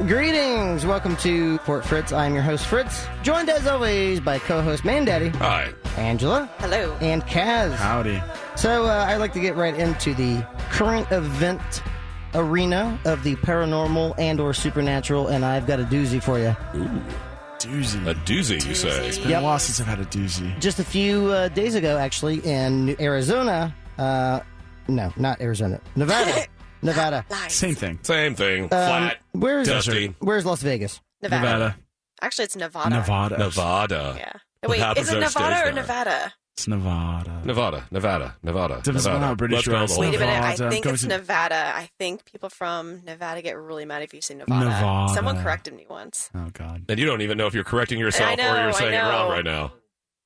Greetings! Welcome to Fort Fritz. I'm your host, Fritz, joined as always by co-host Mandaddy. Hi. Angela. Hello. And Kaz. Howdy. So I'd like to get right into the current event arena of the paranormal and or supernatural, and I've got a doozy for you. Ooh. Doozy. A doozy, you say? It's been a while since I've had a doozy. Just a few days ago, actually, in Arizona. No, not Arizona. Nevada. Nevada. Lies. Same thing. Same thing. Flat. Where's Las Vegas? Nevada. Actually, it's Nevada. Nevada. Yeah. What Wait, happens is it there stays Nevada or there. Nevada? It's Nevada. Nevada. Doesn't know how British Let's go rest. the whole Wait a minute. I Nevada. think Going it's to- Nevada. I think people from Nevada get really mad if you say Nevada. Nevada. Someone corrected me once. Oh, God. And you don't even know if you're correcting yourself I know, or you're saying it I know. wrong right now.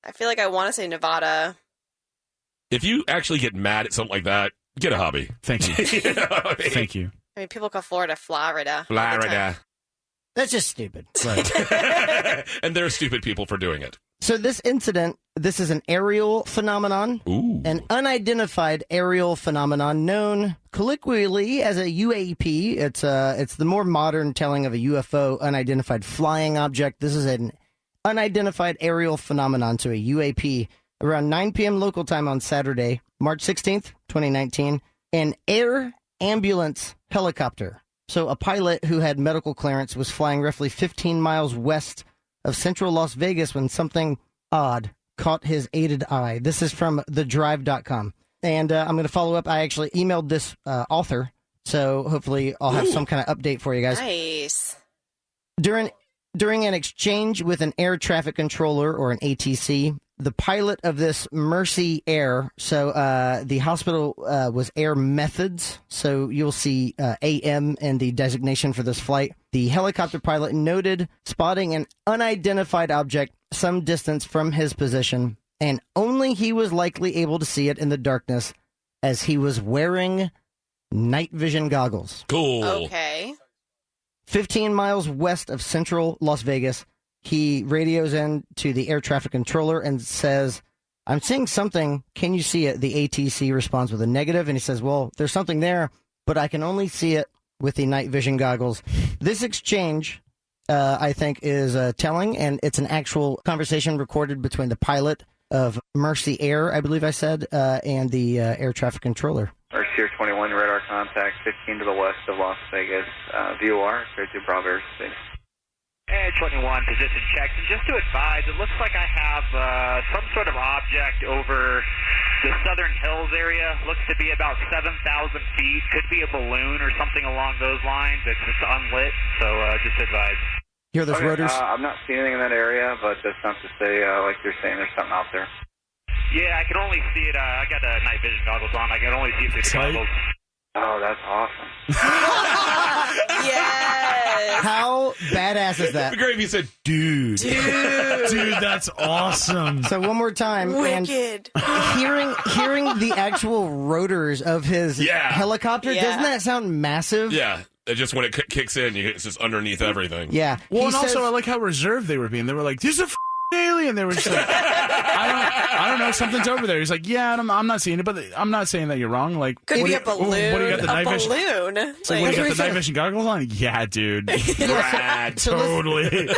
I feel like I want to say Nevada. If you actually get mad at something like that, get a hobby. Thank you. You know what I mean? Thank you. I mean, people call Florida Florida. all the time. Florida. That's just stupid. Right. And there are stupid people for doing it. So this incident, this is an aerial phenomenon. Ooh. An unidentified aerial phenomenon known colloquially as a UAP. It's the more modern telling of a UFO, unidentified flying object. This is an unidentified aerial phenomenon, so a UAP. Around 9 p.m. local time on Saturday, March 16th, 2019, an air ambulance helicopter. So a pilot who had medical clearance was flying roughly 15 miles west of central Las Vegas when something odd caught his aided eye. This is from thedrive.com. And I'm going to follow up. I actually emailed this author, so hopefully I'll have some kind of update for you guys. Nice. During an exchange with an air traffic controller, or an ATC, the pilot of this Mercy Air, so the hospital was Air Methods, so you'll see AM in the designation for this flight. The helicopter pilot noted spotting an unidentified object some distance from his position, and only he was likely able to see it in the darkness as he was wearing night vision goggles. Cool. Okay. 15 miles west of central Las Vegas, he radios in to the air traffic controller and says, "I'm seeing something. Can you see it?" The ATC responds with a negative, and he says, "Well, there's something there, but I can only see it with the night vision goggles." This exchange, I think, is telling, and it's an actual conversation recorded between the pilot of Mercy Air, I believe I said, and the air traffic controller. Mercy Air 21, radar contact 15 to the west of Las Vegas. VOR, clear to Bravo Airspace. Air 21, position checked. And just to advise, it looks like I have some sort of object over the Southern Hills area. Looks to be about 7,000 feet. Could be a balloon or something along those lines. It's just unlit, so just advise. Hear those rotors? I'm not seeing anything in that area, but that's not to say, like you're saying, there's something out there. Yeah, I can only see it. I got the night vision goggles on. I can only see it through the Tight. goggles. Oh, that's awesome. Yes. How badass is that? It'd be great if you said, Dude. Dude. Dude, that's awesome. So one more time, Wicked. and hearing the actual rotors of his Yeah. helicopter, Yeah. doesn't that sound massive? yeah. It just when it kicks in, it's just underneath everything. Yeah. Well, He and also, says- I like how reserved they were being. They were like, "There's a alien." They were just like, I don't know, something's over there. He's like, "Yeah, I'm not seeing it, but I'm not saying that you're wrong." Like, Could what be do a balloon. What do you got the night vision? balloon. It's like, what, you got the night vision goggles on? Yeah, dude. Rad, so let's- totally.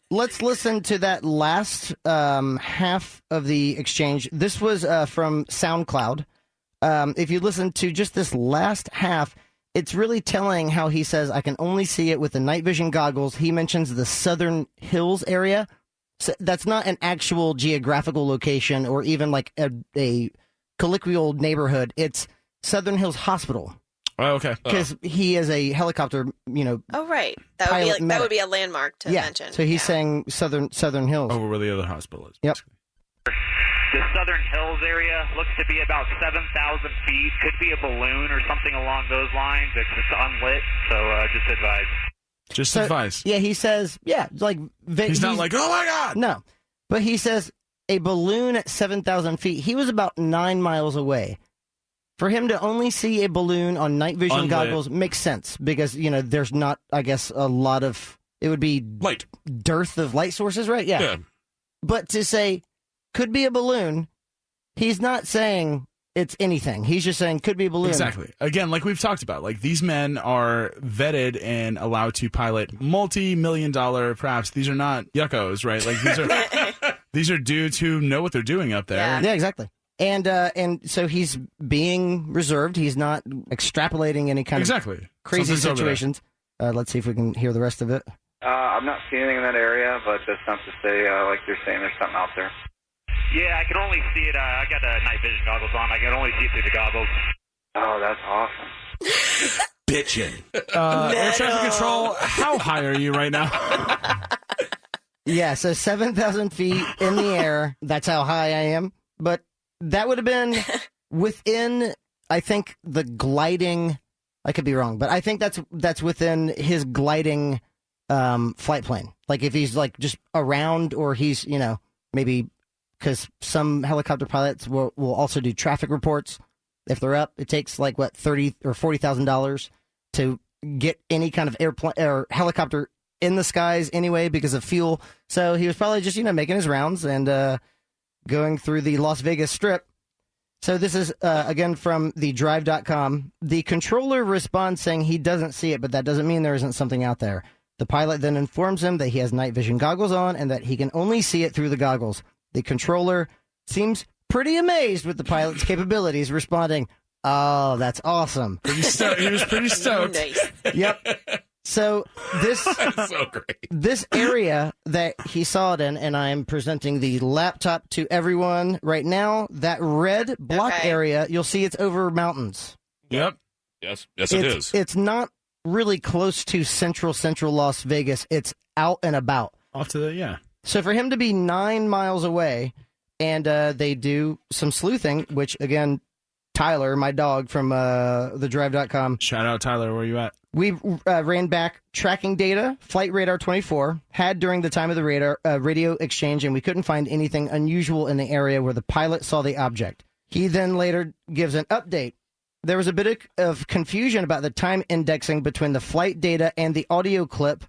Let's listen to that last half of the exchange. This was from SoundCloud. If you listen to just this last half, it's really telling how he says, "I can only see it with the night vision goggles." He mentions the Southern Hills area. So that's not an actual geographical location or even like a colloquial neighborhood. It's Southern Hills Hospital. Oh, okay. Because he is a helicopter, Oh, right. That would be Pilot like, medic. that would be a landmark to mention. So he's saying Southern Hills. Over where the other hospital is. Yep. The Southern Hills area looks to be about 7,000 feet. Could be a balloon or something along those lines. It's just unlit, so just advise. Just So- advice. Yeah, he says, like... He's not like, "Oh my God." No. But he says a balloon at 7,000 feet. He was about 9 miles away. For him to only see a balloon on night vision Unlit. goggles makes sense because, there's not, I guess, a lot of... It would be Light. dearth of light sources, right? Yeah. Yeah. But to say, could be a balloon, he's not saying it's anything. He's just saying could be a balloon. Exactly. Again, like we've talked about, like these men are vetted and allowed to pilot multi-million-dollar crafts. These are not yuckos, right? Like these are dudes who know what they're doing up there. Yeah, exactly. And so he's being reserved. He's not extrapolating any kind of crazy situations. Let's see if we can hear the rest of it. I'm not seeing anything in that area, but that's not to say, like you're saying, there's something out there. Yeah, I can only see it. I got night vision goggles on. I can only see it through the goggles. Oh, that's awesome. Bitchin'. Air traffic control, how high are you right now? Yeah, so 7,000 feet in the air. That's how high I am. But that would have been within, I think, the gliding. I could be wrong, but I think that's within his gliding flight plane. Like if he's like just around, or he's maybe. Because some helicopter pilots will also do traffic reports. If they're up, it takes like $30,000 or $40,000 to get any kind of airplane or helicopter in the skies anyway because of fuel. So he was probably just making his rounds and going through the Las Vegas Strip. So this is again from the drive.com. The controller responds saying he doesn't see it, but that doesn't mean there isn't something out there. The pilot then informs him that he has night vision goggles on and that he can only see it through the goggles. The controller seems pretty amazed with the pilot's capabilities, responding, "Oh, that's awesome." He was pretty stoked. Nice. Yep. So so great. This area that he saw it in, and I am presenting the laptop to everyone right now, that red block area, you'll see it's over mountains. Yep. Yes, it is. It's not really close to central Las Vegas. It's out and about. Off to the, So for him to be 9 miles away, and they do some sleuthing, which, again, Tyler, my dog from the drive.com. Shout out, Tyler. Where you at? We ran back tracking data, Flight Radar 24, had during the time of the radio exchange, and we couldn't find anything unusual in the area where the pilot saw the object. He then later gives an update. There was a bit of confusion about the time indexing between the flight data and the audio clip,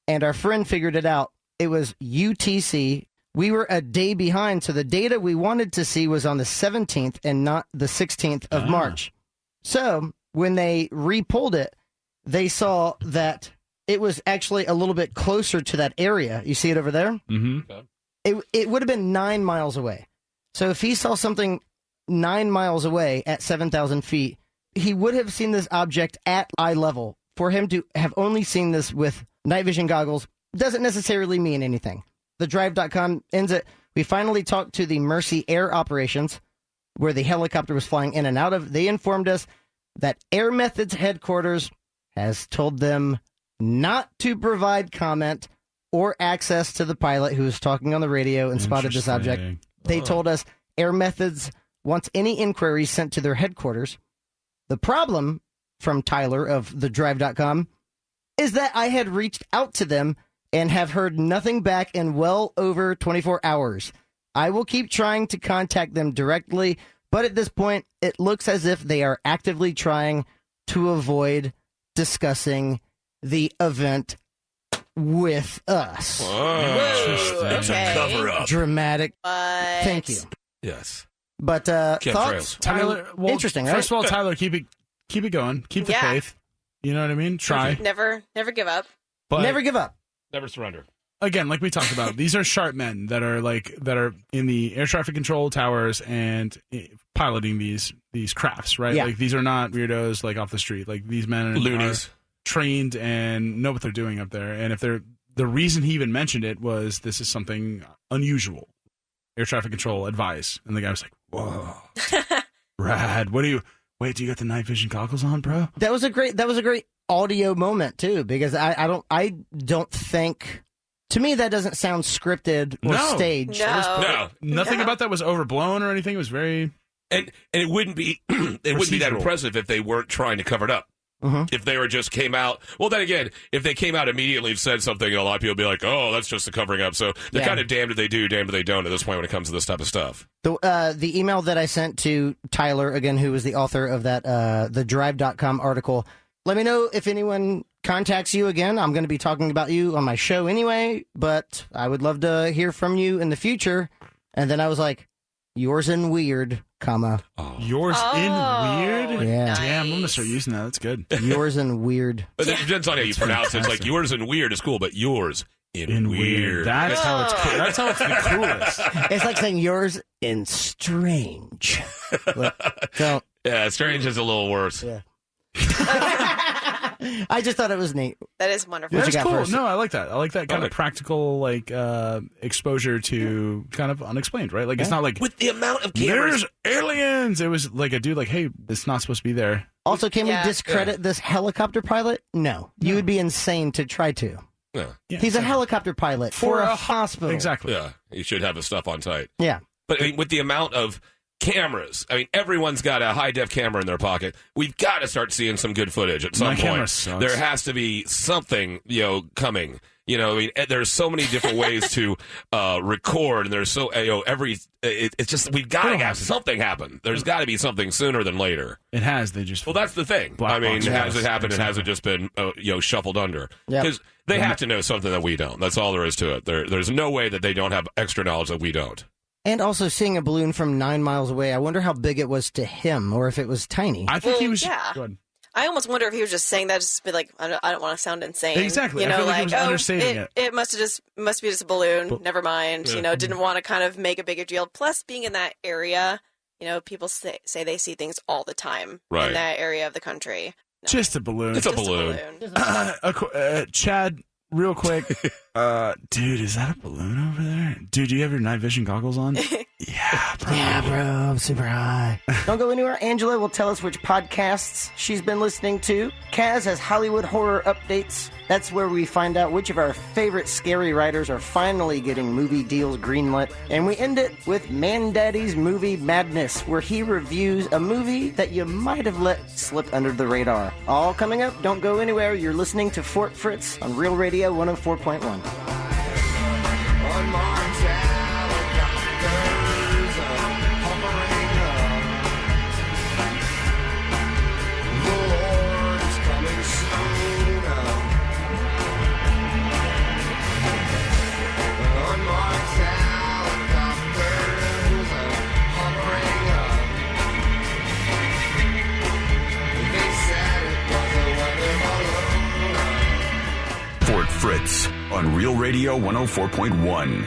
and our friend figured it out. It was UTC. We were a day behind, so the data we wanted to see was on the 17th and not the 16th of March. So when they re-pulled it, they saw that it was actually a little bit closer to that area. You see it over there? Mm-hmm. It would have been 9 miles away. So if he saw something 9 miles away at 7,000 feet, he would have seen this object at eye level. For him to have only seen this with night vision goggles doesn't necessarily mean anything. The drive.com ends it. We finally talked to the Mercy Air Operations, where the helicopter was flying in and out of. They informed us that Air Methods headquarters has told them not to provide comment or access to the pilot who was talking on the radio and spotted this object. They told us Air Methods wants any inquiries sent to their headquarters. The problem, from Tyler of the drive.com, is that I had reached out to them and have heard nothing back in well over 24 hours. I will keep trying to contact them directly, but at this point, it looks as if they are actively trying to avoid discussing the event with us. Whoa. That's a cover-up. Dramatic. But... Thank you. Yes. But thoughts? Tyler, well, interesting, right? First of all, Tyler, keep it going. Keep the faith. You know what I mean? Try. Never give up. But never give up. Never surrender. Again, like we talked about, these are sharp men that are in the air traffic control towers and piloting these crafts, right? Yeah. Like these are not weirdos like off the street. Like these men Loonies. are trained and know what they're doing up there. And if the reason he even mentioned it was this is something unusual. Air traffic control advice. And the guy was like, "Whoa. Rad. Do you got the night vision goggles on, bro?" That was a great audio moment too, because I don't think, to me, that doesn't sound scripted or staged. No. Nothing about that was overblown or anything. It was very and it wouldn't be that impressive if they weren't trying to cover it up. Mm-hmm. If they were just came out, well, then again, if they came out immediately and said something, a lot of people would be like, "Oh, that's just a covering up." So they're kind of damned if they do, damned if they don't at this point when it comes to this type of stuff. The email that I sent to Tyler, again, who was the author of that the drive.com article, let me know if anyone contacts you again. I'm going to be talking about you on my show anyway, but I would love to hear from you in the future. And then I was like, yours and weird, comma. Oh. Yours in weird? Yeah. Nice. Damn, I'm going to start using that. That's good. Yours in weird. But it depends on how you pronounce it. It's like yours in weird is cool, but yours in weird. That's how it's cool. That's how it's the coolest. It's like saying yours in strange. So, Yeah, strange is a little worse. yeah. I just thought it was neat. That is wonderful. What you That's got cool. first? No, I like that. I like that kind Okay. of practical, like, exposure to kind of unexplained, right? Like, it's not like, With the amount of cameras. there's aliens. It was like a dude like, hey, it's not supposed to be there. Also, can Yeah. we discredit this helicopter pilot? No. You would be insane to try to. Yeah. Yeah, He's a helicopter pilot for a hospital. Exactly. Yeah, you should have his stuff on tight. Yeah. But I mean, with the amount of cameras, I mean, everyone's got a high-def camera in their pocket. We've got to start seeing some good footage at some My camera point. sucks. There has to be something, coming. I mean, there's so many different ways to record, and there's so, it's just, we've got to have something happen. There's got to be something sooner than later. It has. They just. Well, that's the thing. Black I mean, box has it test. happened and has it Exactly. just been, shuffled under? Yep. Because they have to know something that we don't. That's all there is to it. There's no way that they don't have extra knowledge that we don't. And also seeing a balloon from 9 miles away, I wonder how big it was to him, or if it was tiny. I think he was. Yeah. Go ahead. I almost wonder if he was just saying that just to be like, I don't want to sound insane. Exactly. I feel like he was understating it. It must be just a balloon. Never mind. Yeah. Didn't want to kind of make a bigger deal. Plus, being in that area, people say they see things all the time Right. in that area of the country. No, Just a balloon. It's a just balloon. Chad, real quick. Dude, is that a balloon over there? Dude, do you have your night vision goggles on? Yeah, bro. Yeah, bro, I'm super high. Don't go anywhere. Angela will tell us which podcasts she's been listening to. Kaz has Hollywood horror updates. That's where we find out which of our favorite scary writers are finally getting movie deals greenlit. And we end it with Man Daddy's Movie Madness, where he reviews a movie that you might have let slip under the radar. All coming up. Don't go anywhere. You're listening to Fort Fritz on Real Radio 104.1. Fort Fritz on Real Radio 104.1.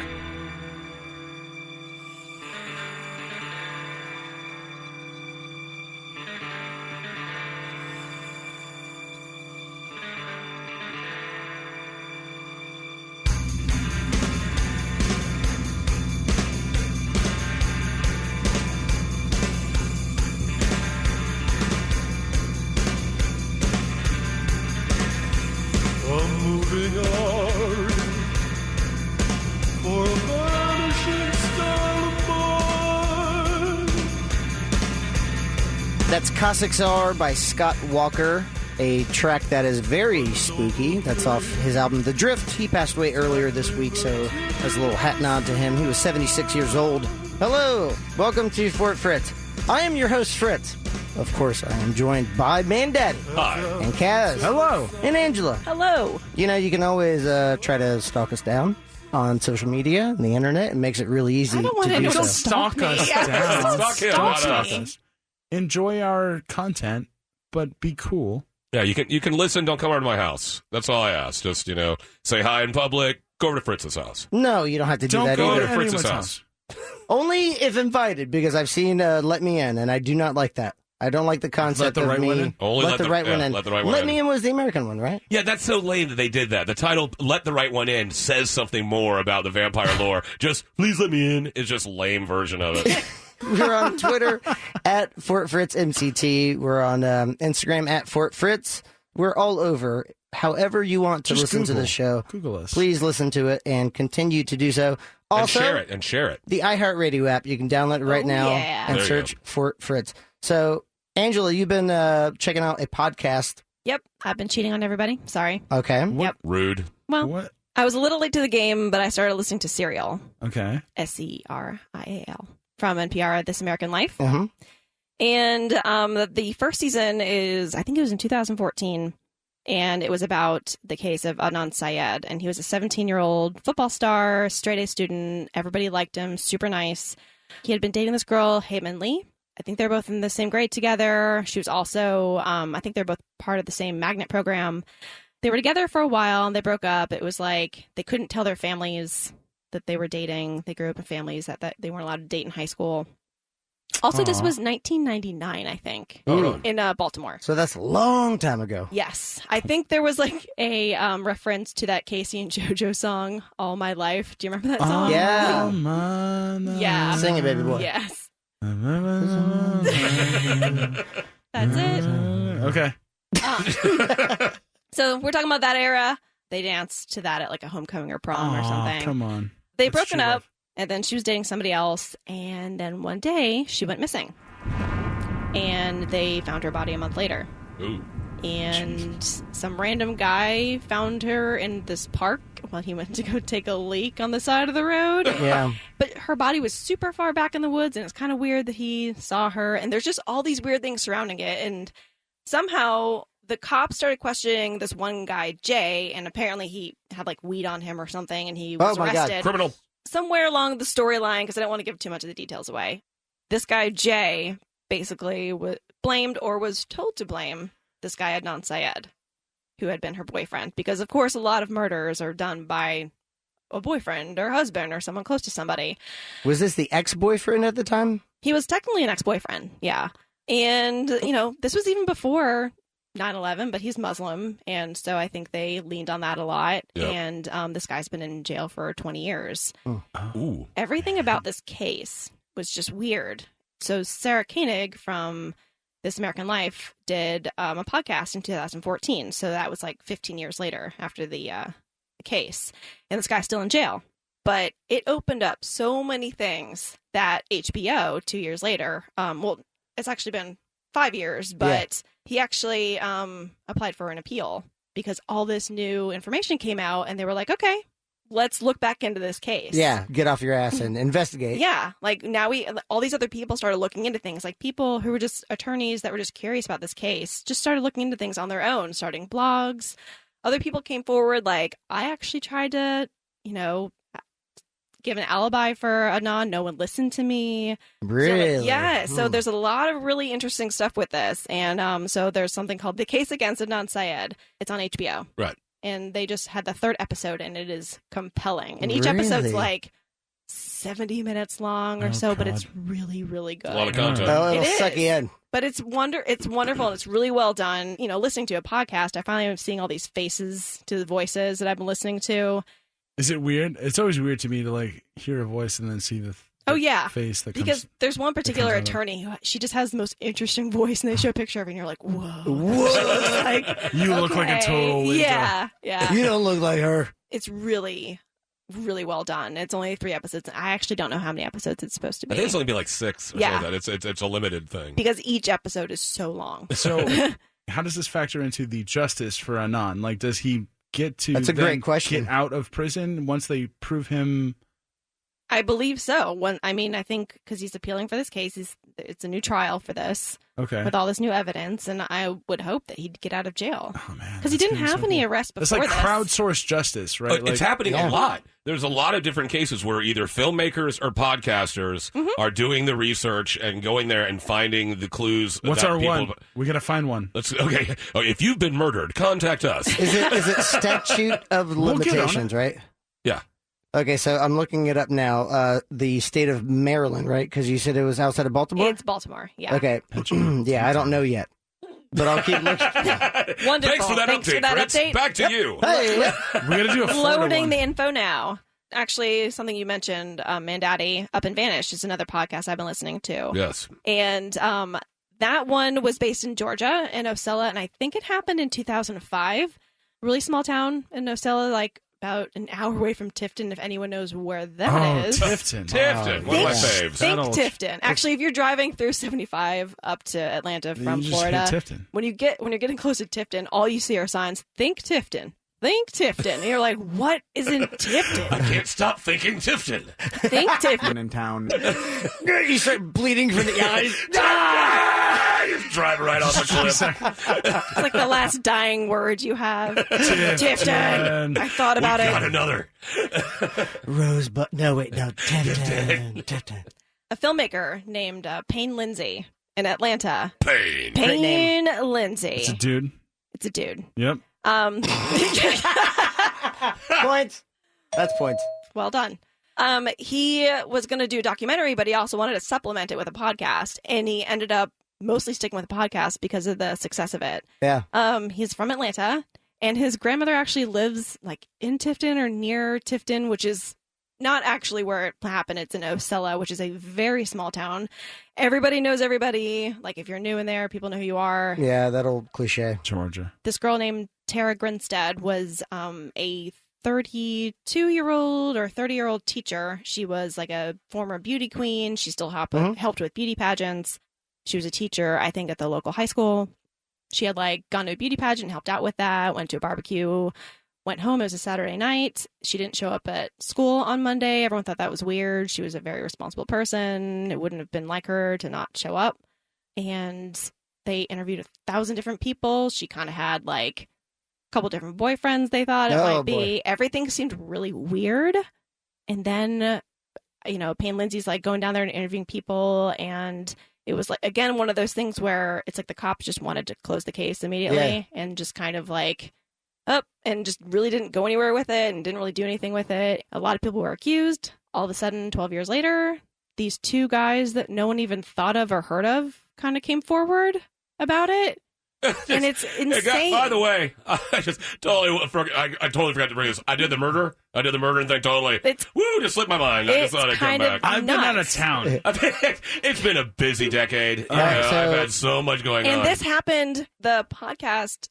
That's Cossacks Are by Scott Walker, a track that is very spooky. That's off his album The Drift. He passed away earlier this week, so as a little hat nod to him. He was 76 years old. Hello, welcome to Fort Fritz. I am your host, Fritz. Of course, I am joined by Man Daddy Hi. and Kaz. Hello. And Angela. Hello. You can always try to stalk us down on social media and the internet. It makes it really easy I don't want to do anyone so. to Stalk us Yeah. down. Stalk him, Don't not stalk us. us. Enjoy our content, but be cool. Yeah, you can listen. Don't come over to my house. That's all I ask. Just say hi in public. Go over to Fritz's house. No, you don't have to do Don't that go either. to Fritz's anyone's house. Only if invited, because I've seen Let Me In, and I do not like that. I don't like the concept the of right me. one in? Only let the right one in. let the right one in. Me In was the American one, right? Yeah, that's so lame that they did that. The title "Let the Right One In" says something more about the vampire lore. Just please let me in is just a lame version of it. We're on Twitter at Fort Fritz MCT. We're on Instagram at Fort Fritz. We're all over. However you want to Just listen to Google. the show, Google us. please listen to it and continue to do so. Also, and share it. the iHeartRadio app. You can download it right now yeah. and There you search Fort Fritz. So, Angela, you've been checking out a podcast. Yep, I've been cheating on everybody. Sorry. Okay. Yep. Rude. Well, What? I was a little late to the game, but I started listening to Serial, Okay. Serial, from NPR, This American Life. Mm-hmm. And the first season is, I think it was in 2014, and it was about the case of Adnan Syed. And he was a 17-year-old football star, straight-A student. Everybody liked him, super nice. He had been dating this girl, Heyman Lee, I think they're both in the same grade together. She was also, I think they're both part of the same magnet program. They were together for a while and they broke up. It was like they couldn't tell their families that they were dating. They grew up in families that they weren't allowed to date in high school. Also, this was 1999, I think, in Baltimore. So that's a long time ago. Yes. I think there was like a reference to that Casey and JoJo song, All My Life. Do you remember that song? Yeah. Yeah. Sing it, baby boy. Yes. That's it. Okay. So we're talking about that era. They danced to that at like a homecoming or prom or something. Come on. They broken up, and then she was dating somebody else, and then one day she went missing. And they found her body a month later. Ooh. And some random guy found her in this park while he went to go take a leak on the side of the road. Yeah. But her body was super far back in the woods, and it's kind of weird that he saw her. And there's just all these weird things surrounding it. And somehow the cops started questioning this one guy, Jay, and apparently he had like weed on him or something, and he was arrested. God. Criminal. Somewhere along the storyline, because I don't want to give too much of the details away. This guy, Jay, basically blamed or was told to blame this guy, Adnan Syed, who had been her boyfriend. Because, of course, a lot of murders are done by a boyfriend or husband or someone close to somebody. Was this the ex-boyfriend at the time? He was technically an ex-boyfriend, yeah. And, you know, this was even before 9/11, but he's Muslim. And so I think they leaned on that a lot. Yep. And this guy's been in jail for 20 years. Ooh. Everything about this case was just weird. So Sarah Koenig from This American Life did a podcast in 2014. So that was like 15 years later after the case. And this guy's still in jail. But it opened up so many things that HBO, 2 years later, well, it's actually been 5 years, but he actually applied for an appeal because all this new information came out and they were like, okay, let's look back into this case. Yeah, get off your ass and investigate. Yeah, like now all these other people started looking into things, like people who were just attorneys that were just curious about this case, just started looking into things on their own, starting blogs. Other people came forward, like, I actually tried to, you know, give an alibi for Adnan. No one listened to me. Really? So, yeah. So there's a lot of really interesting stuff with this. And so there's something called The Case Against Adnan Syed. It's on HBO. Right. And they just had the third episode, and it is compelling. And each episode's like 70 minutes long or so, but it's really, really good. A lot of content. Oh, it'll suck you in. But it's wonderful, and it's really well done. You know, listening to a podcast, I finally am seeing all these faces to the voices that I've been listening to. Is it weird? It's always weird to me to like hear a voice and then see the face that comes. Because there's one particular attorney who she just has the most interesting voice, and they show a picture of her, and you're like, whoa. Like, you look like a total Lisa. Yeah. You don't look like her. It's really, really well done. It's only 3 episodes. I actually don't know how many episodes it's supposed to be. I think it's only be like 6 or something like that. It's a limited thing. Because each episode is so long. So how does this factor into the justice for Adnan? Like, does he get to That's a great question. Get out of prison once they prove him? I believe so. I think because he's appealing for this case, it's a new trial for this. Okay. With all this new evidence, and I would hope that he'd get out of jail. Oh man, because he didn't have any arrests before. It's like this. crowdsourced justice, right? It's happening a lot. There's a lot of different cases where either filmmakers or podcasters are doing the research and going there and finding the clues. What's that our people... one? We gotta find one. Okay. Oh, if you've been murdered, contact us. Is it statute of limitations, right? Yeah. Okay, so I'm looking it up now. The state of Maryland, right? Because you said it was outside of Baltimore? It's Baltimore, yeah. Okay. Yeah, I don't know yet. But I'll keep looking. Wonderful. Thanks for that update, Fritz. Back to you. Hey, we gotta do a loading the info now. Actually, something you mentioned, Mandaddy Up and Vanished is another podcast I've been listening to. Yes. And that one was based in Georgia, in Ocella, and I think it happened in 2005. Really small town in Ocella, like about an hour away from Tifton, if anyone knows where that is. Tifton. Tifton, one of my faves. Think Tifton. Actually, if you're driving through 75 up to Atlanta from Florida, when you're getting close to Tifton, all you see are signs, think Tifton. Think Tifton. And you're like, what is in Tifton? I can't stop thinking Tifton. Think Tifton. In town. You start bleeding from the eyes. You drive right off the cliff. It's like the last dying word you have. Tifton. I thought about it. Got another. Rosebud. No, wait, no. Tifton. A filmmaker named Payne Lindsay in Atlanta. Payne. Payne Lindsay. It's a dude. It's a dude. Yep. Points. That's points. Well done. He was going to do a documentary, but he also wanted to supplement it with a podcast, and he ended up mostly sticking with the podcast because of the success of it. Yeah. He's from Atlanta, and his grandmother actually lives like in Tifton or near Tifton, which is not actually where it happened. It's in Ocella, which is a very small town. Everybody knows everybody. Like if you're new in there, people know who you are. Yeah, that old cliche. Georgia. This girl named Tara Grinstead was a 32-year-old or 30-year-old teacher. She was like a former beauty queen. She still helped with beauty pageants. She was a teacher, I think, at the local high school. She had like gone to a beauty pageant, helped out with that, went to a barbecue, went home. It was a Saturday night. She didn't show up at school on Monday. Everyone thought that was weird. She was a very responsible person. It wouldn't have been like her to not show up. And they interviewed 1,000 different people. She kind of had like a couple different boyfriends they thought it might be. Boy. Everything seemed really weird. And then, Payne Lindsay's like going down there and interviewing people. And it was like, again, one of those things where it's like the cops just wanted to close the case immediately and just kind of like up and just really didn't go anywhere with it and didn't really do anything with it. A lot of people were accused. All of a sudden, 12 years later, these two guys that no one even thought of or heard of kind of came forward about it. And it's insane. By the way, I totally forgot to bring this. I did the murder and thing totally. Just slipped my mind. I just thought I'd come back. I've been out of town. It's been a busy decade. Right, I've had so much going on. And this happened, the podcast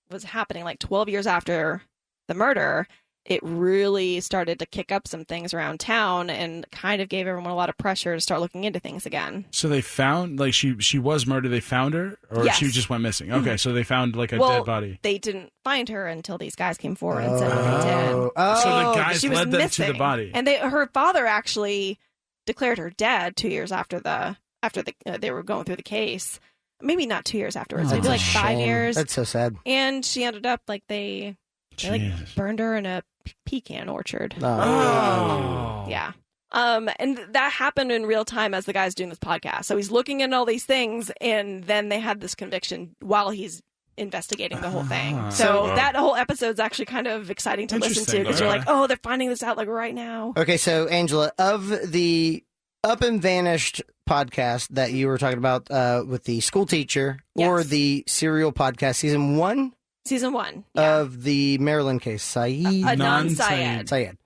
was happening like 12 years after the murder. It really started to kick up some things around town and kind of gave everyone a lot of pressure to start looking into things again. So they found, like, she was murdered. They found her, or Yes. she just went missing. Okay, so they found like a dead body. They didn't find her until these guys came forward and said that they did. So the guys She was led them missing. to the body. And her father actually declared her dead 2 years after they were going through the case. Maybe not 2 years afterwards, maybe like 5 years. That's so sad. And she ended up like they like Jesus. burned her in a pecan orchard. Oh. Yeah. And that happened in real time as the guy's doing this podcast. So he's looking at all these things, and then they had this conviction while he's investigating the whole thing. So that whole episode's actually kind of exciting to listen to because you're like, oh, they're finding this out like right now. Okay, so Angela, of the Up and Vanished podcast that you were talking about with the school teacher or the serial podcast, season 1? Season 1 of the Maryland case, Syed. Adnan Syed. Syed.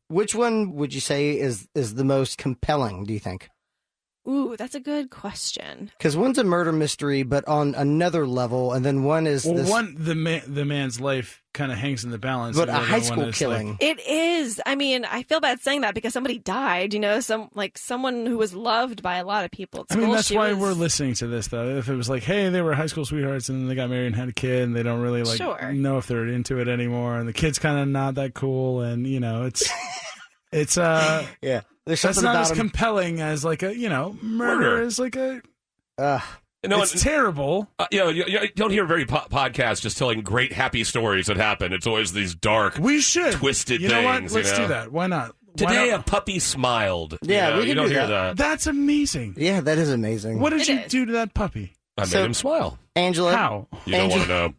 Which one would you say is the most compelling, do you think? Ooh, that's a good question. Because one's a murder mystery, but on another level, and then one is the man's life kind of hangs in the balance. But a and the high other one school is killing. like- It is. I mean, I feel bad saying that because somebody died, someone who was loved by a lot of people at I school. mean, that's why we're listening to this, though. If it was like, hey, they were high school sweethearts and then they got married and had a kid and they don't really know if they're into it anymore, and the kid's kind of not that cool, and it's yeah. There's that's something not about as him. compelling as like a murder is like a. It's terrible. You don't hear very podcasts just telling great happy stories that happen. It's always these dark, twisted You know what? things. Let's do that. Why not? Today a puppy smiled. Yeah, we can you don't do hear that. That's amazing. Yeah, that is amazing. What did you do to that puppy? I made him smile. Angela. How? You don't want to know.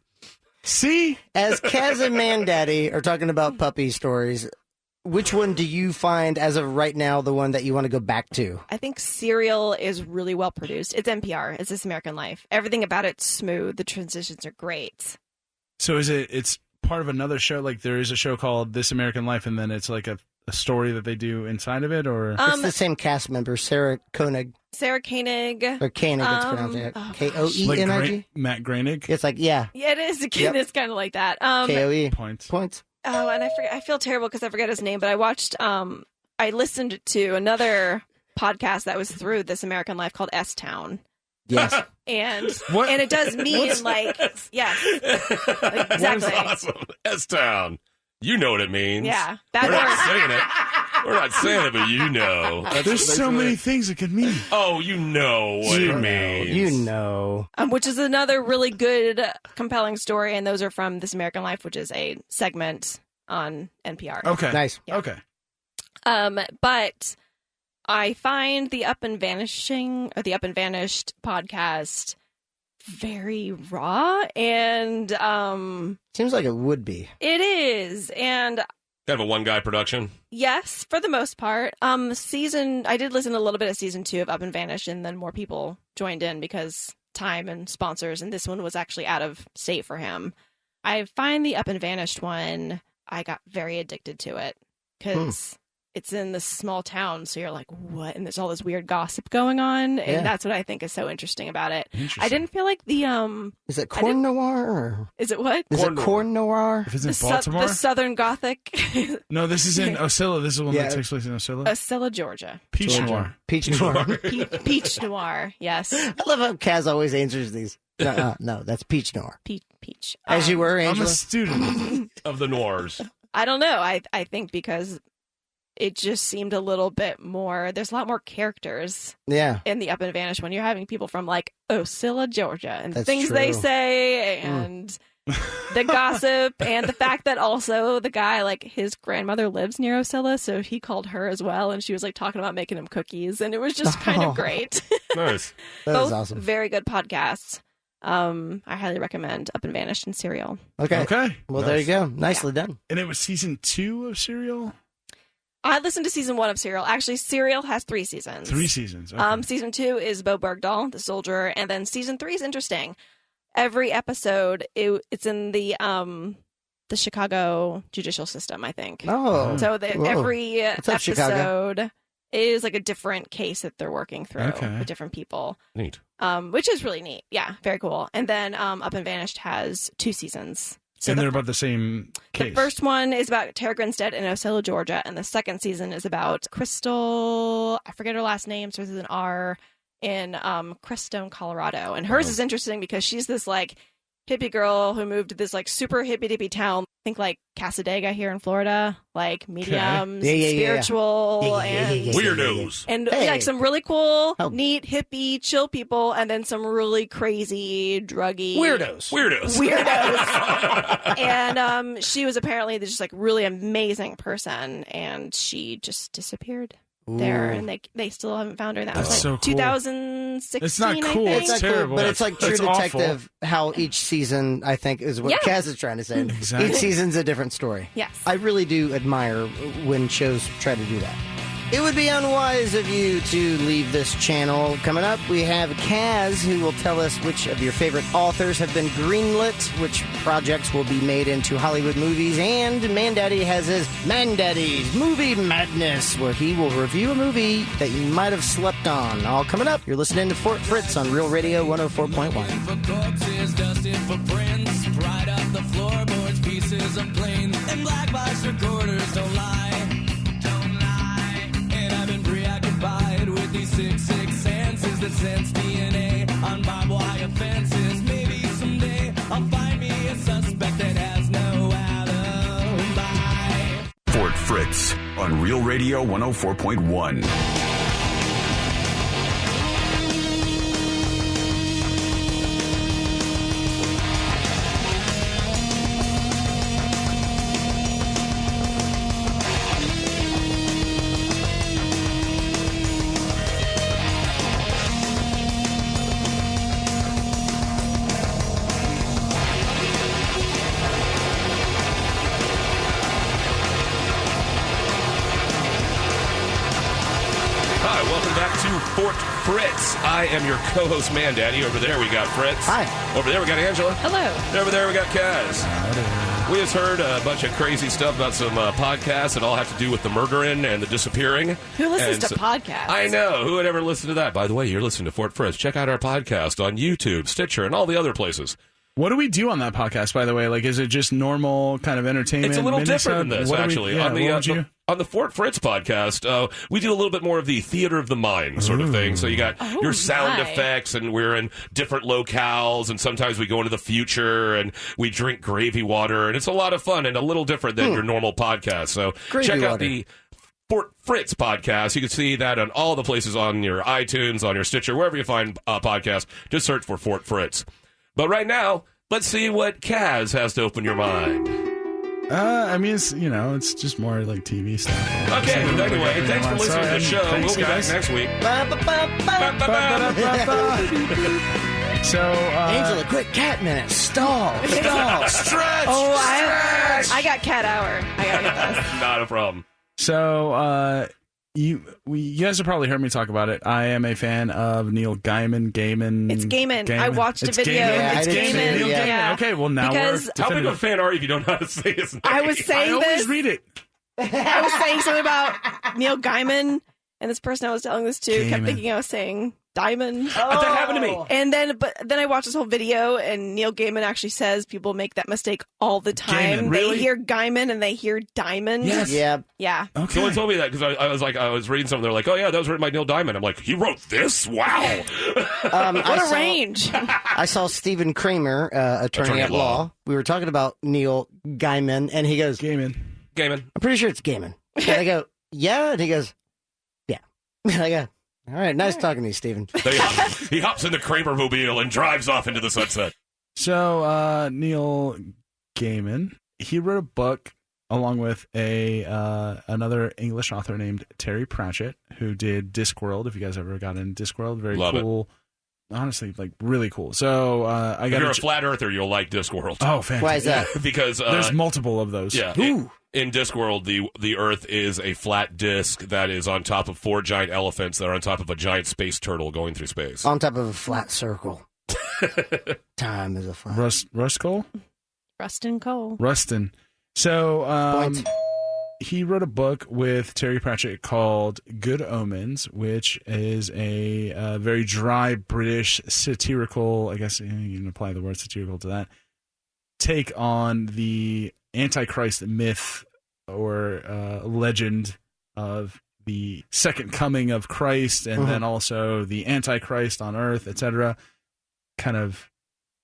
See? As Kaz and Mandaddy are talking about puppy stories, which one do you find, as of right now, the one that you want to go back to? I think Serial is really well produced. It's NPR. It's This American Life. Everything about it's smooth. The transitions are great. So it's part of another show? Like there is a show called This American Life, and then it's like a story that they do inside of it, or it's the same cast member, Sarah Koenig. Sarah Koenig. Or Koenig, it's pronounced Koenig. like Matt Groening. It's like, yeah. Yeah, it is. It's kind of like that. KOE. Points. Oh, and I feel terrible because I forget his name, but I listened to another podcast that was through This American Life called S-Town. Yes. And it does mean exactly. That's awesome. S-Town. You know what it means. Yeah. We're not saying it. We're not saying it, but you know. There's so many things it could mean. Oh, you know what it means. You know. Which is another really good, compelling story, and those are from This American Life, which is a segment on NPR. Okay. Nice. Yeah. Okay. But I find the Up and Vanishing or the Up and Vanished podcast very raw, and seems like it would be. It is, and kind of a one-guy production. Yes, for the most part. I did listen to a little bit of season 2 of Up and Vanished, and then more people joined in because time and sponsors, and this one was actually out of state for him. I find the Up and Vanished one, I got very addicted to it because it's in this small town, so you're like, what? And there's all this weird gossip going on, and that's what I think is so interesting about it. I didn't feel like the Is it corn noir? Or... Is it what? Is it corn noir? If it's in Baltimore? The Southern Gothic. No, this is in Ocilla. This is the one that takes place in Ocilla. Ocilla, Georgia. Peach Noir. Peach Noir. Peach Noir, yes. I love how Kaz always answers these. No, that's Peach Noir. Peach. As you were, Angela? I'm a student of the noirs. I don't know. I think because it just seemed a little bit more, there's a lot more characters in the Up and Vanish when you're having people from like Ocilla, Georgia, and That's things true. they say, and the gossip, and the fact that also the guy, like his grandmother lives near Ocilla, so he called her as well, and she was like talking about making him cookies, and it was just kind of great. Nice. That is awesome. Very good podcasts. I highly recommend Up and Vanished and Serial. Okay. Well, there you go. Nicely done. And it was season 2 of Serial? I listened to season 1 of Serial. Actually, Serial has 3 seasons. 3 seasons. Okay. Season 2 is Bo Bergdahl, the soldier, and then season 3 is interesting. Every episode, it's in the Chicago judicial system, I think. Oh, so every up, Chicago? episode is like a different case that they're working through with different people. Neat. Which is really neat. Yeah, very cool. And then Up and Vanished has 2 seasons. So and they're about the same case. The first one is about Tara Grinstead in Ocilla, Georgia, and the second season is about Crystal, I forget her last name, starts with an R, in Crestone, Colorado. And hers is interesting because she's this like hippie girl who moved to this like super hippie dippy town, I think like Casadega here in Florida, like mediums, spiritual, and weirdos, and like some really cool, neat, hippie, chill people, and then some really crazy, druggy weirdos. And she was apparently just like really amazing person, and she just disappeared. There, and they still haven't found her. And that was like so cool. 2016. It's not cool. I think. It's terrible. But it's like True It's Detective, how each season, I think, is what Kaz is trying to say. Exactly. Each season's a different story. Yes. I really do admire when shows try to do that. It would be unwise of you to leave this channel. Coming up, we have Kaz, who will tell us which of your favorite authors have been greenlit, which projects will be made into Hollywood movies, and Mandaddy has his Mandaddy's Movie Madness, where he will review a movie that you might have slept on. All coming up. You're listening to Fort Fritz on Real Radio 104.1. For corpses, dusted for prints, pried up the floorboards, pieces of planes, and black box recorders don't lie. Preoccupied with these sick senses that sense DNA on barbed wire fences. Maybe someday I'll find me a suspect that has no alibi. Fort Fritz on Real Radio 104.1. Fort Fritz. I am your co-host, Mandaddy. Over there, we got Fritz. Hi. Over there, we got Angela. Hello. Over there, we got Kaz. We just heard a bunch of crazy stuff about some podcasts that all have to do with the murdering and the disappearing. Who listens to podcasts? I know. Who would ever listen to that? By the way, you're listening to Fort Fritz. Check out our podcast on YouTube, Stitcher, and all the other places. What do we do on that podcast, by the way? Like, is it just normal kind of entertainment? It's a little different than this, actually. On the Fort Fritz podcast, we do a little bit more of the theater of the mind sort of thing. So you got your sound effects, and we're in different locales, and sometimes we go into the future, and we drink gravy water, and it's a lot of fun and a little different than your normal podcast. So check out the Fort Fritz podcast. You can see that on all the places on your iTunes, on your Stitcher, wherever you find podcasts. Just search for Fort Fritz. But right now, let's see what Kaz has to open your mind. I mean, it's just more like TV stuff. Okay, but anyway, thanks for listening to the show. Thanks, We'll be guys. back next week. So, Angela, quick, cat minute. Stall. Stretch! Oh, I got cat hour. I gotta get this. Not a problem. So, you guys have probably heard me talk about it. I am a fan of Neil Gaiman. It's Gaiman. I watched a It's video. Gaiman. Yeah, It's I did Gaiman. too, Neil yeah. Gaiman. Okay, well now Because- we're How big of a definitive. fan are you if you don't know how to say his name? I was I saying always this. read it. I was saying something about Neil Gaiman, and this person I was telling this to kept Gaiman. thinking I was saying Diamond. That happened to me. And then I watched this whole video, and Neil Gaiman actually says people make that mistake all the time. Gaiman, They really? hear Gaiman and they hear Diamond. Yes. Yeah. Yeah. Okay. Someone told me that because I was reading something. They're like, oh yeah, that was written by Neil Diamond. I'm like, he wrote this? Wow. What a range. I saw Stephen Kramer, attorney at law. We were talking about Neil Gaiman, and he goes, Gaiman. Gaiman. I'm pretty sure it's Gaiman. And I go, yeah. And he goes, yeah. And I go, all right, nice talking to you, Stephen. He hops in the Kramermobile and drives off into the sunset. So, Neil Gaiman, he wrote a book along with another English author named Terry Pratchett, who did Discworld. If you guys ever got into Discworld, very Love cool. Honestly, like really cool. So, I If got you're a flat earther, you'll like Discworld. Oh, fantastic! Why is that? Because There's multiple of those. yeah, in Discworld, the Earth is a flat disc that is on top of 4 giant elephants that are on top of a giant space turtle going through space. On top of a flat circle. Time is a flat. Rust Cole? Rustin Cole. Rustin. So, Point. he wrote a book with Terry Pratchett called Good Omens, which is a very dry British satirical, I guess you can apply the word satirical to that, take on the Antichrist myth or legend of the second coming of Christ, and then also the Antichrist on Earth, etc. Kind of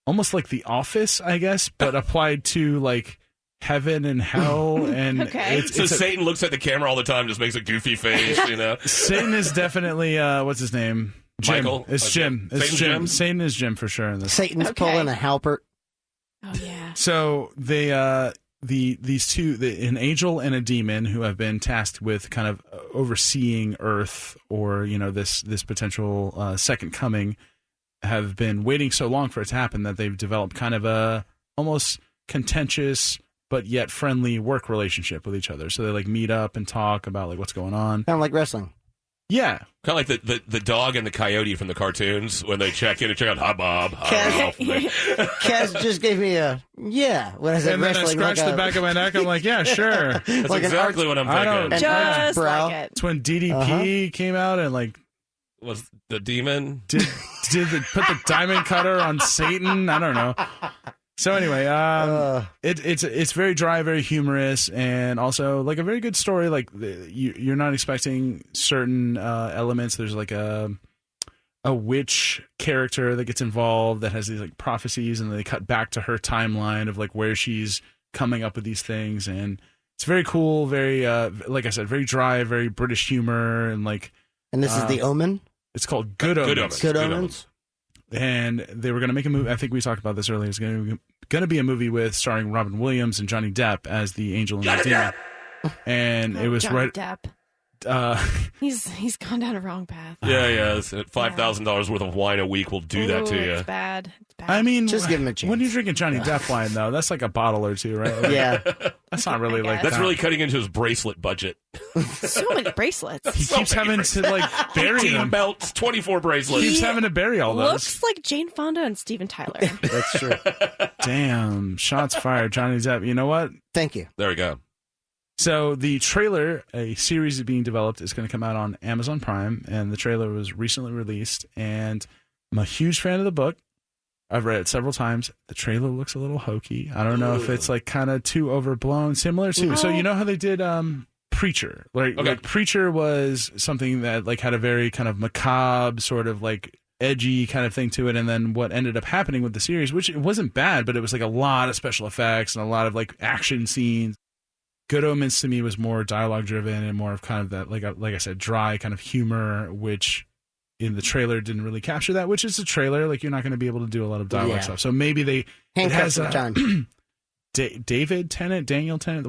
almost like The Office, I guess, but applied to like heaven and hell. And Okay. So Satan looks at the camera all the time, just makes a goofy face, you know. Satan is definitely what's his name? Jim. Michael? It's Jim. It's Satan's Jim. Jim? Satan is Jim for sure in this. Satan's Okay. pulling a Halpert. Oh, yeah. So they these two, an angel and a demon, who have been tasked with kind of overseeing Earth, or this potential second coming, have been waiting so long for it to happen that they've developed kind of a almost contentious but yet friendly work relationship with each other. So they like meet up and talk about like what's going on. Kind of like wrestling. Yeah. Kind of like the dog and the coyote from the cartoons when they check in and check out, hi, Bob. Hi, Ralph. Kaz just gave me a, yeah. When I said And then I wrestling, scratched like the back of my neck. I'm like, yeah, sure. That's Like an exactly what I'm I don't- thinking. Just brow. like it. It's when DDP came out and like Was the demon? put the diamond cutter on Satan. I don't know. So anyway, it's very dry, very humorous, and also like a very good story. Like you're not expecting certain elements. There's like a witch character that gets involved that has these like prophecies, and they cut back to her timeline of like where she's coming up with these things, and it's very cool. Very like I said, very dry, very British humor, and like. And this is The Omen? It's called Good Omens. Good Omens? And they were going to make a movie. I think we talked about this earlier. It's going to be a movie with starring Robin Williams and Johnny Depp as the angel and the demon. And it was Johnny right. Depp. Uh, He's gone down a wrong path. Yeah. $5,000 worth of wine a week will do that to Ooh, you. It's bad. It's bad. I mean, Just give him a chance. When you're drinking Johnny Depp wine, though, that's like a bottle or two, right? Like, Yeah. that's not really I like guess. That's that. really cutting into his bracelet budget. So many bracelets. He keeps having to like bury 18 them. belts, 24 bracelets. He keeps having to bury all those. Looks like Jane Fonda and Steven Tyler. That's true. Damn, shots fired, Johnny Depp. You know what? Thank you. There we go. So the trailer, a series is being developed, is going to come out on Amazon Prime, and the trailer was recently released, and I'm a huge fan of the book. I've read it several times. The trailer looks a little hokey. I don't know if it's like kind of too overblown, similar to, so you know how they did Preacher? Like Preacher was something that like had a very kind of macabre sort of like edgy kind of thing to it, and then what ended up happening with the series, which it wasn't bad, but it was like a lot of special effects and a lot of like action scenes. Good Omens to me was more dialogue driven and more of kind of that, like I said, dry kind of humor, which in the trailer didn't really capture that, which is a trailer. Like you're not going to be able to do a lot of dialogue stuff. So maybe Handcuffs of time. David Tennant, Daniel Tennant,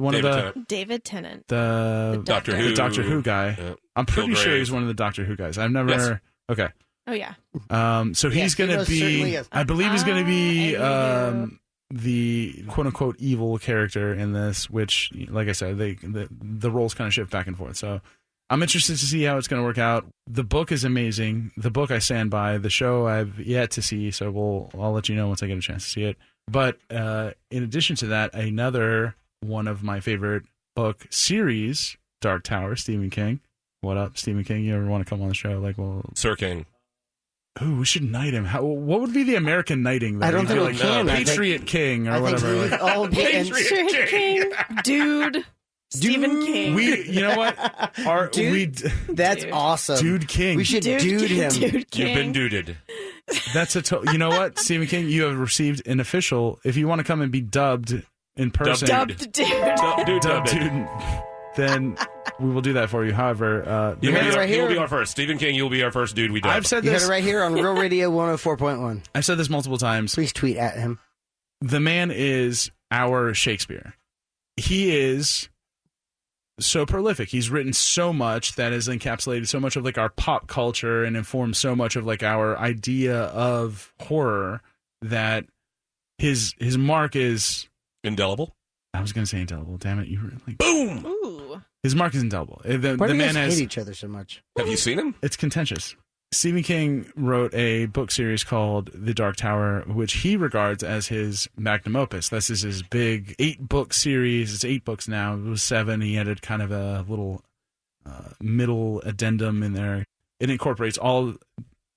David Tennant, the Doctor Who, the Doctor Who guy. Yeah. I'm pretty Kilgrave. sure he's one of the Doctor Who guys. I've never. Yes. Okay. Oh yeah. So he's going to be. I believe he's going to be the quote unquote evil character in this, which, like I said, the roles kind of shift back and forth. So I'm interested to see how it's going to work out. The book is amazing. The book I stand by. The show I've yet to see, so I'll let you know once I get a chance to see it. But in addition to that, another one of my favorite book series, Dark Tower, Stephen King. What up, Stephen King? You ever want to come on the show? Sir King. Ooh, we should knight him. What would be the American knighting? I don't think we can. Patriot King or whatever. Patriot King, dude. Stephen King. You know what? That's awesome. Dude King. We should dude him. Dude King. You've been duded. That's you know what, Stephen King? You have received an official. If you want to come and be dubbed in person, dubbed dude, then we will do that for you. However, you'll be our first. Stephen King, you'll be our first dude we dub. I've said this. You this heard it right here on Real Radio 104.1. I've said this multiple times. Please tweet at him. The man is our Shakespeare. He is so prolific. He's written so much that has encapsulated so much of like our pop culture and informed so much of like our idea of horror that his mark is indelible. I was going to say indelible. Damn it! You were like boom. Ooh. His mark is indelible. Why do you guys hate each other so much? Have you seen him? It's contentious. Stephen King wrote a book series called The Dark Tower, which he regards as his magnum opus. This is his big 8-book series. It's 8 books now. It was 7. He added kind of a little middle addendum in there. It incorporates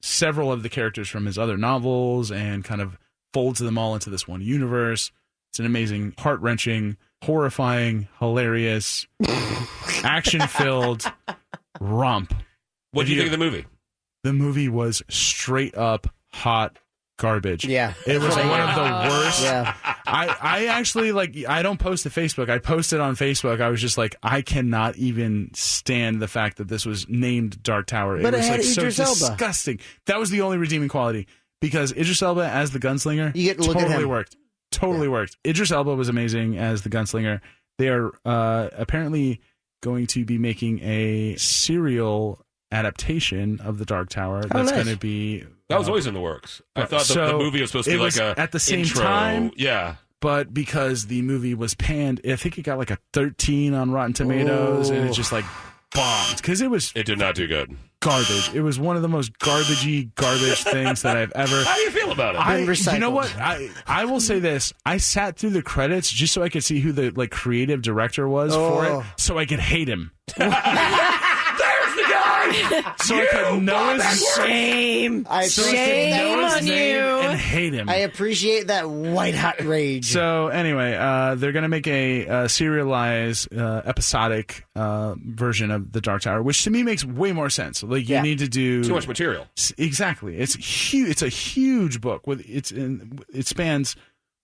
several of the characters from his other novels and kind of folds them all into this one universe. It's an amazing, heart-wrenching, horrifying, hilarious, action-filled romp. What do you think of the movie? The movie was straight up hot garbage. Yeah. It was one of the worst. Yeah. I actually, I don't post to Facebook. I posted on Facebook. I was just like, I cannot even stand the fact that this was named Dark Tower. But it was it had so Idris Elba. disgusting. That was the only redeeming quality, because Idris Elba as the gunslinger you get to look at him. worked. Totally worked. Idris Elba was amazing as the gunslinger. They are apparently going to be making a serial adaptation of the Dark Tower. That's going to be... That was always in the works. I thought the movie was supposed to be like a at the same intro. time. Yeah. But because the movie was panned, I think it got like a 13 on Rotten Tomatoes, and it just bombed. Because it did not do good. Garbage. It was one of the most garbage things that I've ever... How do you feel about it? You know what? I will say this. I sat through the credits just so I could see who the creative director was for it, so I could hate him. So I could know his shame. Shame on you. And hate him. I appreciate that white hot rage. So anyway, they're going to make a serialized, episodic version of the Dark Tower, which to me makes way more sense. Like you need to do too much material. Exactly. It's huge. It's a huge book it spans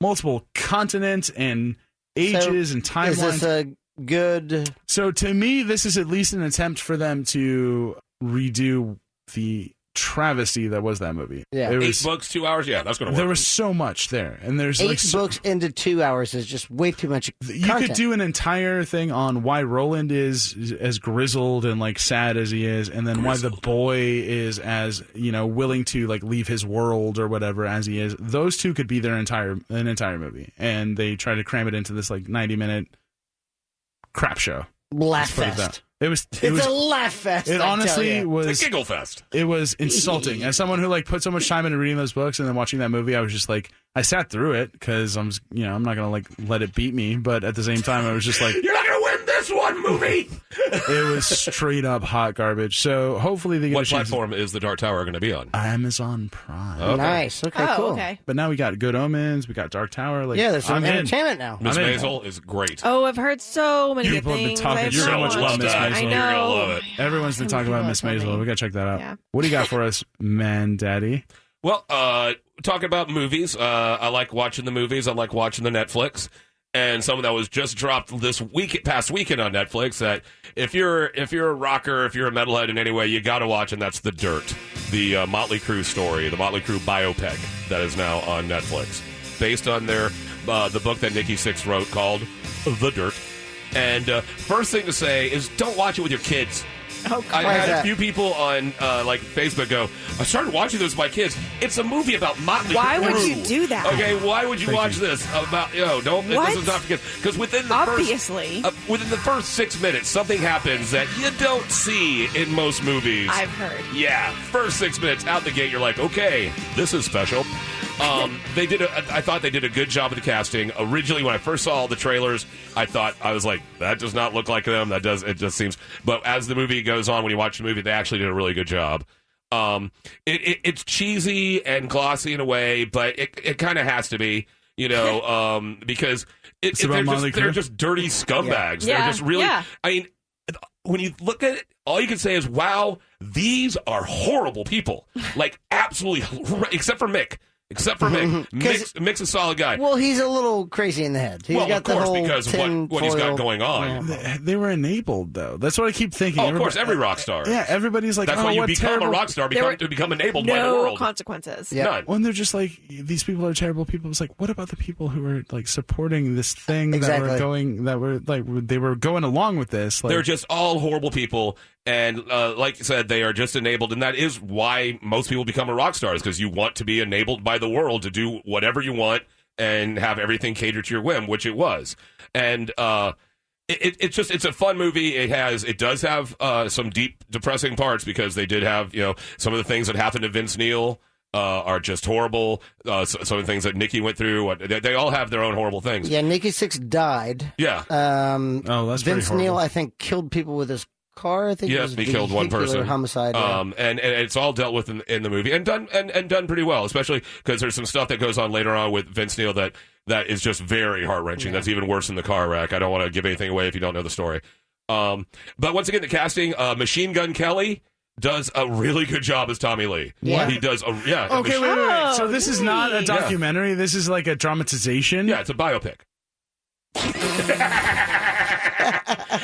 multiple continents and ages and timelines. Is this a good... So to me, this is at least an attempt for them to redo the travesty that was that movie. Yeah. 8 books, 2 hours. Yeah, that's going to work. There was so much there, and there's 8 books into 2 hours is just way too much You content. could do an entire thing on why Roland is as grizzled and sad as he is, and then why the boy is as willing to leave his world or whatever as he is. Those two could be an entire movie, and they try to cram it into this 90-minute crap show. Laugh fest. It's a laugh fest. It honestly was it's a giggle fest. It was insulting. As someone who put so much time into reading those books and then watching that movie, I was just I sat through it because I'm not gonna let it beat me. But at the same time, I was just you're not gonna win this one, movie. It was straight up hot garbage. So hopefully they get What platform is the Dark Tower going to be on? Amazon Prime. Okay. Nice. Okay, cool. Okay. But now we got Good Omens. We got Dark Tower. There's some entertainment now. Miss Maisel is great. Oh, I've heard so many People good have been things. talking so much about Miss Maisel. I You're know. gonna love it. Everyone's been talking about Miss Maisel. We got to check that out. Yeah. What do you got for us, man, daddy? Well, talking about movies, I like watching the movies. I like watching the Netflix. And something that was just dropped past weekend on Netflix that if you're a rocker, if you're a metalhead in any way, you got to watch, and that's The Dirt, the Motley Crue story, the Motley Crue biopic that is now on Netflix, based on their the book that Nikki Sixx wrote called The Dirt. And first thing to say is don't watch it with your kids. Oh, I had a few people on like Facebook go, I started watching this with my kids. It's a movie about Motley Crue. Why would you do that? Okay, why would you watch this about don't this is not for kids? Because within the first 6 minutes, something happens that you don't see in most movies. I've heard. Yeah, first 6 minutes out the gate, you're like, okay, this is special. I thought they did a good job of the casting. Originally, when I first saw all the trailers, I was like, that does not look like them. It just seems. But as the movie goes on, when you watch the movie, they actually did a really good job. It's cheesy and glossy in a way, but it kind of has to be, because they're just dirty scumbags. Yeah. They're just really. Yeah. I mean, when you look at it, all you can say is, wow, these are horrible people. Like, absolutely, except for Mick. Mick's a solid guy. Well, he's a little crazy in the head. He's got of course, the whole because of what he's got going on. Yeah. They were enabled, though. That's what I keep thinking. Oh, of course, every rock star. Yeah, everybody's like, that's why you become terrible. a rock star, to become enabled by the world. No consequences. Yeah. None. When they're just like, these people are terrible people. It's like, what about the people who were like supporting this thing they were going along with this? Like, they're just all horrible people. And like you said, they are just enabled, and that is why most people become a rock star, is because you want to be enabled by the world to do whatever you want and have everything catered to your whim, which it was. And it's a fun movie. It does have some deep, depressing parts, because they did have some of the things that happened to Vince Neil are just horrible. Some of the things that Nikki went through, they all have their own horrible things. Yeah, Nikki Sixx died. Yeah. that's Vince Neil, I think, killed people with his car. I think he killed one person. Homicide. And it's all dealt with in the movie, and done pretty well, especially because there's some stuff that goes on later on with Vince Neil that is just very heart wrenching. Yeah. That's even worse than the car wreck. I don't want to give anything away if you don't know the story. But once again, the casting, Machine Gun Kelly does a really good job as Tommy Lee. Yeah. He does Okay, wait. So this is not a documentary. Yeah. This is like a dramatization. Yeah, it's a biopic.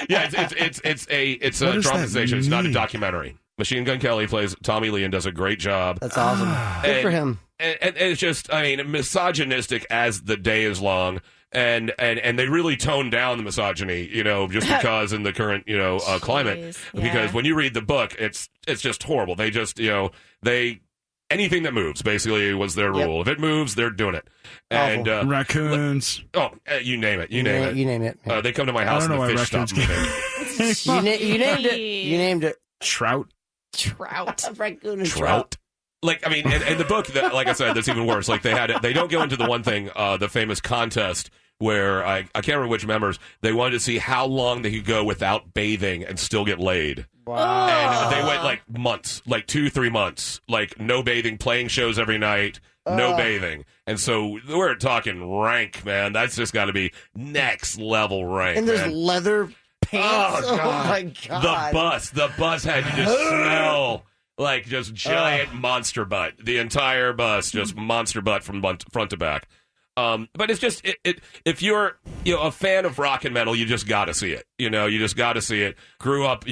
Yeah, it's a dramatization. It's not a documentary. Machine Gun Kelly plays Tommy Lee and does a great job. That's awesome. Good for him. And it's just, misogynistic as the day is long. And they really tone down the misogyny, just because in the current, climate. Yeah. Because when you read the book, it's just horrible. They just, anything that moves, basically, was their rule. Yep. If it moves, they're doing it. And raccoons. You name it. You name it. They come to my house and the fish stop moving. You named it. Trout. Raccoon and trout. Like, I mean, in the book, like I said, that's even worse. Like, they don't go into the one thing, the famous contest where I can't remember which members, they wanted to see how long they could go without bathing and still get laid. Wow. And they went like months, like 2-3 months, like no bathing, playing shows every night, no bathing. And so we're talking rank, man. That's just got to be next level rank. And there's leather pants. Oh my God. The bus had to just smell like just giant monster butt. The entire bus, just monster butt from front to back. But it's just if you're a fan of rock and metal, you just got to see it. You just got to see it. Grew up,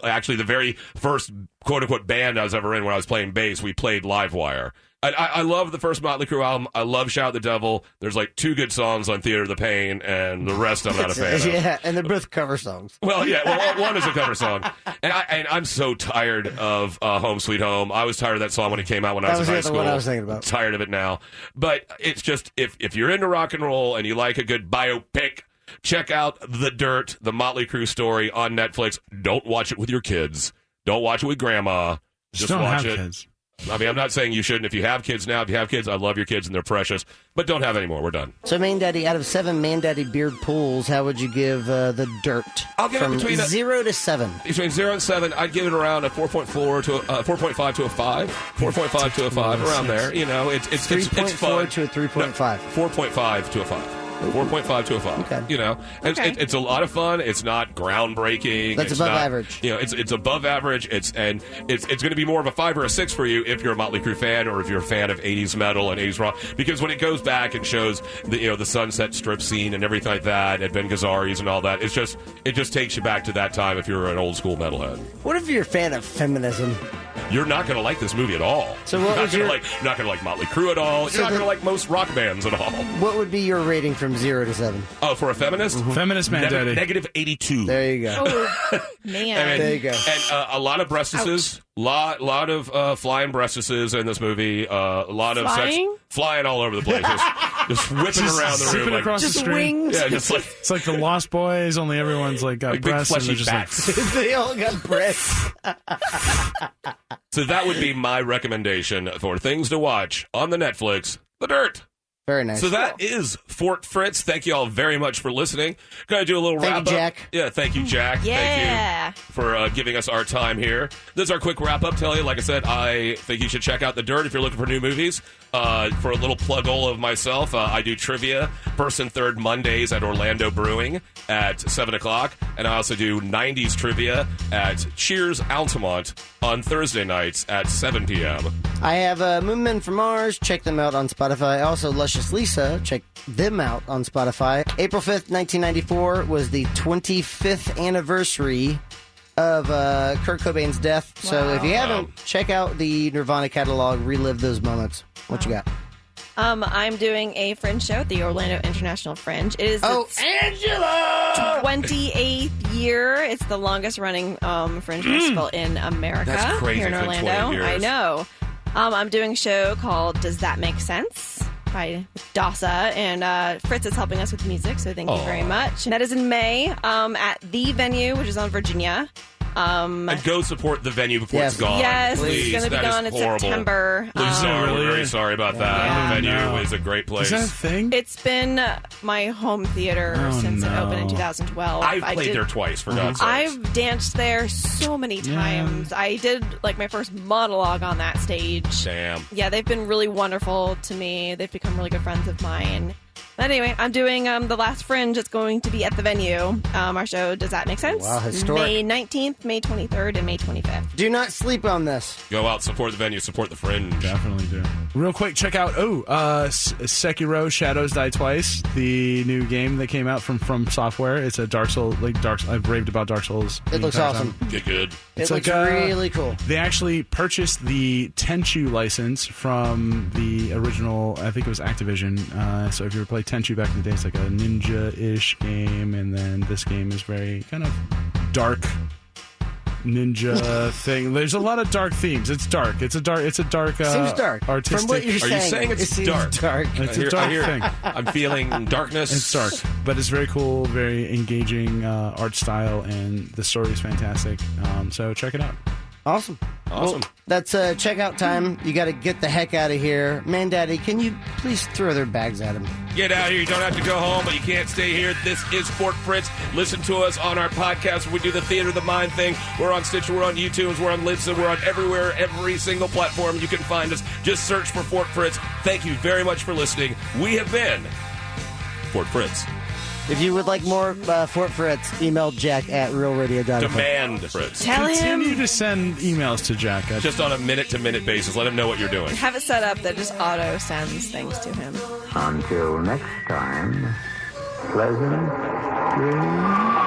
actually the very first quote unquote band I was ever in when I was playing bass, we played Livewire. I love the first Motley Crue album. I love Shout the Devil. There's like 2 good songs on Theater of the Pain, and the rest I'm not a fan of. Yeah, and they're both cover songs. Well, yeah, one is a cover song. And I'm so tired of Home Sweet Home. I was tired of that song when it came out when I was in high school. That was the one I was thinking about. Tired of it now. But it's just, if you're into rock and roll and you like a good biopic, check out The Dirt, the Motley Crue story on Netflix. Don't watch it with your kids. Don't watch it with grandma. Just don't watch have it. Kids. I mean, I'm not saying you shouldn't. If you have kids now, if you have kids, I love your kids and they're precious. But don't have any more. We're done. So, Man Daddy, out of 7 Man Daddy beard pools, how would you give The Dirt? I'll give it between 0 to 7. Between 0 and 7, I'd give it around a 4.4 to 4.5 to a 5. 4.5 to a 5, around there. It's 3.4 to a 3.5. No, 4.5 to a 5. 4.5 to a 5. Okay. It's a lot of fun. It's not groundbreaking. That's above average. It's above average. It's going to be more of a 5 or a 6 for you if you're a Motley Crue fan or if you're a fan of 80s metal and 80s rock. Because when it goes back and shows the Sunset Strip scene and everything like that, and Ben Gazzari's and all that, it just takes you back to that time if you're an old school metalhead. What if you're a fan of feminism? you're not going to like this movie at all. So what was you're not going to like Motley Crue at all. You're not going to like most rock bands at all. What would be your rating from 0 to 7? Oh, for a feminist? Feminist man, daddy. Negative 82. There you go. Oh, man. There you go. And a lot of breastises. Lot of flying breastises in this movie. A lot of sex flying all over the place. Just whipping around the room. Across the street. Wings. Yeah, just like it's like the Lost Boys, only everyone's like got breasts and they're just backs. They all got breasts. So that would be my recommendation for things to watch on the Netflix. The Dirt. Very nice. So that is Fort Fritz. Thank you all very much for listening. Going to do a little wrap up. Thank you, Jack. Yeah, thank you, Jack. Yeah. Thank you for giving us our time here. This is our quick wrap up. Tell you, like I said, I think you should check out The Dirt if you're looking for new movies. For a little plug-all of myself, I do trivia first and third Mondays at Orlando Brewing at 7 o'clock. And I also do 90s trivia at Cheers Altamont on Thursday nights at 7 p.m. I have Moon Men from Mars. Check them out on Spotify. Also, Luscious Lisa. Check them out on Spotify. April 5th, 1994 was the 25th anniversary of Kurt Cobain's death. Wow. So if you haven't, check out the Nirvana catalog. Relive those moments. What you got? I'm doing a Fringe show at the Orlando International Fringe. It is Angela! 28th year. It's the longest running Fringe festival in America. That's crazy. Here in It's been Orlando. 20 years. I know. I'm doing a show called Does That Make Sense? By Dasa, and Fritz is helping us with music, so thank you very much. And that is in May at The Venue, which is on Virginia. And go support The Venue before it's gone. Yes, please. it's going to be gone in September. We're very sorry about that. Yeah. The Venue is a great place. Is that a thing? It's been my home theater since it opened in 2012. I've played there twice, for God's sake. I've danced there so many times. I did like my first monologue on that stage. Damn. Yeah, they've been really wonderful to me. They've become really good friends of mine. But anyway, I'm doing the last Fringe. It's going to be at The Venue. Our show, Does That Make Sense? Wow, historic. May 19th, May 23rd, and May 25th. Do not sleep on this. Go out, support The Venue, support The Fringe. Definitely do. Real quick, check out Sekiro: Shadows Die Twice, the new game that came out from Software. It's a Dark Souls, I've raved about Dark Souls. It looks awesome. Good. It looks really cool. They actually purchased the Tenchu license from the original, I think it was Activision. So if you ever played Tenchu back in the day, it's like a ninja-ish game, and then this game is very kind of dark ninja thing. There's a lot of dark themes. It's dark. It's a dark. Seems dark. Artistic. From what you're Are you saying it's dark? It's a dark thing. I'm feeling darkness. It's dark, but it's very cool, very engaging art style, and the story is fantastic. So check it out. Awesome. Well, that's checkout time. You got to get the heck out of here. Man, Daddy, can you please throw their bags at him? Get out of here. You don't have to go home, but you can't stay here. This is Fort Fritz. Listen to us on our podcast where we do the Theater of the Mind thing. We're on Stitcher, we're on YouTube, we're on Libsyn, we're on everywhere, every single platform you can find us. Just search for Fort Fritz. Thank you very much for listening. We have been Fort Fritz. If you would like more Fort Fritz, email Jack at realradio.com. Demand Fritz. Continue to send emails to Jack. Just on a minute-to-minute basis. Let him know what you're doing. Have it set up that just auto sends things to him. Until next time, pleasant dreams.